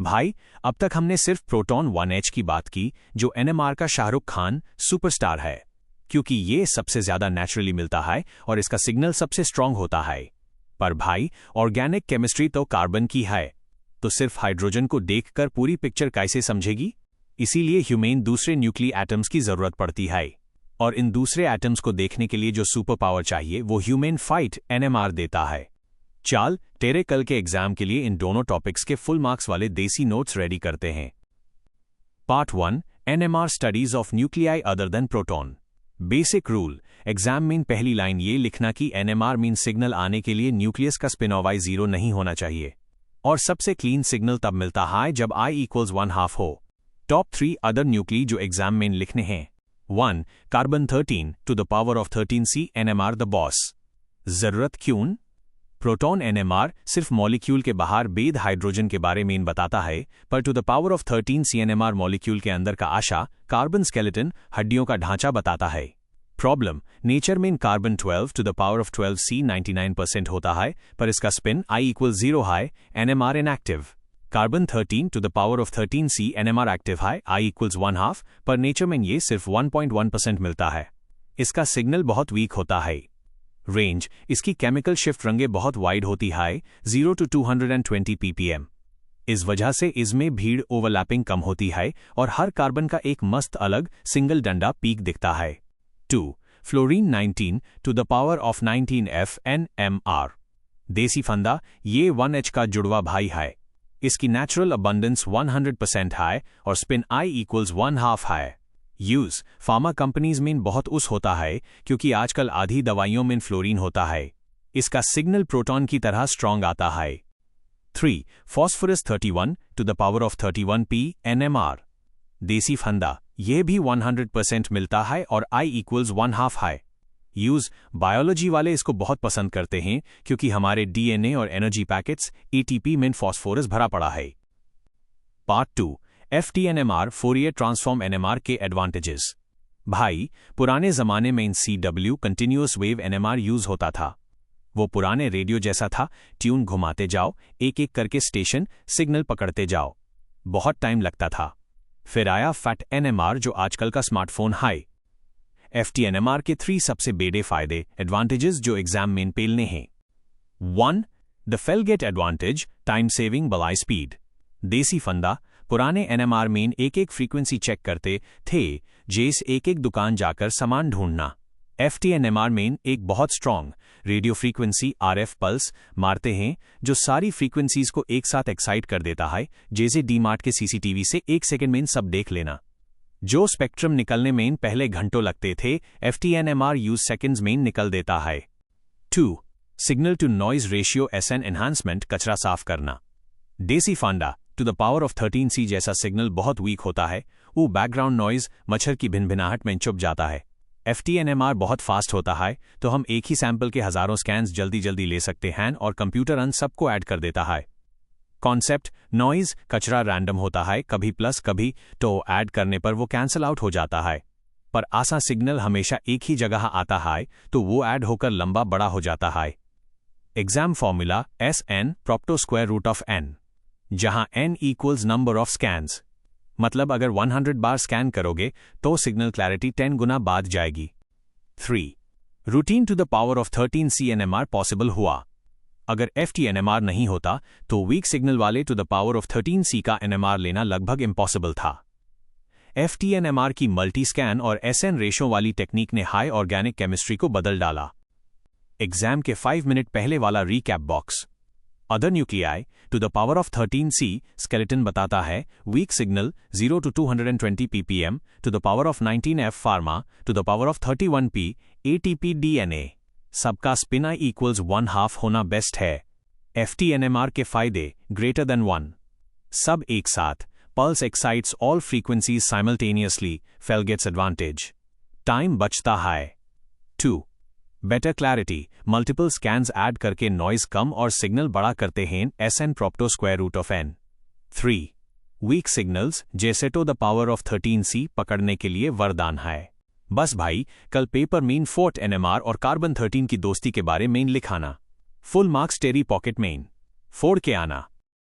भाई, अब तक हमने सिर्फ प्रोटॉन 1H की बात की, जो NMR का शाहरुख खान सुपरस्टार है, क्योंकि ये सबसे ज्यादा नेचुरली मिलता है और इसका सिग्नल सबसे स्ट्रांग होता है। पर भाई, ऑर्गेनिक केमिस्ट्री तो कार्बन की है, तो सिर्फ हाइड्रोजन को देखकर पूरी पिक्चर कैसे समझेगी? इसीलिए ह्यूमेन दूसरे न्यूक्लियर एटम्स की जरूरत पड़ती है, और इन दूसरे एटम्स को देखने के लिए जो सुपर पावर चाहिए वो ह्यूमन फाइट NMR देता है। चाल, तेरे कल के एग्जाम के लिए इन दोनों टॉपिक्स के फुल मार्क्स वाले देसी नोट्स रेडी करते हैं। Part 1, NMR studies of nuclei other than proton. Basic rule, exam में पहली लाइन ये लिखना कि NMR मीन सिग्नल आने के लिए न्यूक्लियस का स्पिनऑफ 0 नहीं होना चाहिए, और सबसे क्लीन सिग्नल तब मिलता है जब I = 1/2 हो। टॉप 3 अदर न्यूक्ली जो एग्जाम में लिखने हैं। 1. Carbon 13 to the power of 13C NMR the boss. जरूरत क्यों? प्रोटॉन NMR सिर्फ मॉलिक्यूल के बाहर बेद हाइड्रोजन के बारे में बताता है, पर to the power of 13C NMR molecule के अंदर का आशा कार्बन स्केलेटन हड्डियों का ढांचा बताता है। प्रॉब्लम, नेचर में carbon 12 to the power of 12C 99% होता है, पर इसका स्पिन I = 0 है, NMR inactive. Carbon 13 to the power of 13C NMR active है, I = 1/2, पर नेचर में ये सिर्फ 1.1% मिलता है। इसका सिग्नल बहुत वीक होता है। रेंज, इसकी केमिकल शिफ्ट रंगे बहुत वाइड होती है, 0 to 220 ppm। इस वजह से इसमें भीड़ ओवरलैपिंग कम होती है और हर कार्बन का एक मस्त अलग सिंगल डंडा पीक दिखता है। 2. Fluorine 19 to the power of 19F NMR। देसी फंदा, ये 1H का जुड़वा भाई है। इसकी नेचुरल अबंडेंस 100% है और स्पिन I = 1/2 है। यूज, फार्मा कंपनीज में बहुत उस होता है, क्योंकि आजकल आधी दवाइयों में फ्लोरीन होता है। इसका सिग्नल प्रोटॉन की तरह स्ट्रांग आता है। 3. Phosphorus 31 to the power of 31P NMR। देसी फंदा, ये भी 100% मिलता है और I = 1/2 है। यूज, बायोलॉजी वाले इसको बहुत पसंद करते हैं, क्योंकि हमारे DNA और एनर्जी पैकेट्स ATP में फॉस्फोरस भरा पड़ा है। Part 2, FT-NMR Fourier transform NMR के एडवांटेजेस। भाई, पुराने जमाने में CW continuous wave NMR use होता था। वो पुराने रेडियो जैसा था, ट्यून घुमाते जाओ, एक एक करके स्टेशन सिग्नल पकड़ते जाओ। बहुत टाइम लगता था। फिर आया फैट NMR जो आजकल का स्मार्टफोन है। FT-NMR के 3 सबसे बड़े फायदे एडवांटेजेस जो एग्जाम में पेलने हैं। 1. द फेलगेट एडवांटेज, टाइम सेविंग बलाई स्पीड। देसी फंदा, पुराने NMR में एक एक फ्रीक्वेंसी चेक करते थे, जैसे एक एक दुकान जाकर सामान ढूंढना। FT-NMR में एक बहुत strong radio frequency RF pulse मारते हैं, जो सारी फ्रीक्वेंसीज को एक साथ एक्साइट कर देता है, जैसे डीमार्ट के CCTV से 1 सेकंड में सब देख लेना। जो स्पेक्ट्रम निकलने में पहले घंटों लगते थे, FT-NMR यूज सेकंड्स में निकल देता है। 2. Signal to noise ratio SN enhancement, कचरा साफ करना। देसी फांडा, to the power of 13C जैसा सिग्नल बहुत वीक होता है, वो बैकग्राउंड नॉइज मच्छर की भिनभिनाहट में चुप जाता है। FT-NMR बहुत फास्ट होता है, तो हम एक ही सैंपल के हजारों स्कैन्स जल्दी जल्दी ले सकते हैं और कंप्यूटर अन सबको ऐड कर देता है। कॉन्सेप्ट, नॉइज कचरा रैंडम होता है, कभी प्लस कभी तो ऐड करने पर वो कैंसल आउट हो जाता है, पर आसा सिग्नल हमेशा एक ही जगह आता है, तो वो ऐड होकर लंबा बड़ा हो जाता है। Exam formula SN propto square root of N, जहां N = नंबर ऑफ स्कैन्स। मतलब अगर 100 बार स्कैन करोगे तो सिग्नल क्लैरिटी 10 गुना बाद जाएगी। 3. Routine to the power of 13C NMR possible हुआ। अगर FT-NMR नहीं होता तो वीक सिग्नल वाले to the power of 13C का NMR लेना लगभग इम्पॉसिबल था। FT-NMR की मल्टी स्कैन और SN रेशो वाली टेक्निक ने हाई ऑर्गेनिक केमिस्ट्री को बदल डाला। एग्जाम के 5 मिनट पहले वाला recap box. Other nuclei to the power of 13C skeleton बताता है, weak signal 0 to 220 ppm to the power of 19F pharma to the power of 31P ATP DNA। सबका spin I = 1/2 होना best है। FT-NMR के फायदे, greater than 1। सब एक साथ, pulse excites all frequencies simultaneously, Fellgett's advantage. Time बचता है। 2. Better clarity, multiple scans add करके नॉइज कम और सिग्नल बड़ा करते हैं, SN propto square root of N। 3. Weak signals जैसे to the power of 13C पकड़ने के लिए वरदान है। बस भाई, कल पेपर में फोर्ट NMR और कार्बन 13 की दोस्ती के बारे में लिखाना। फुल मार्क्स तेरी पॉकेट में, फोड़ के आना।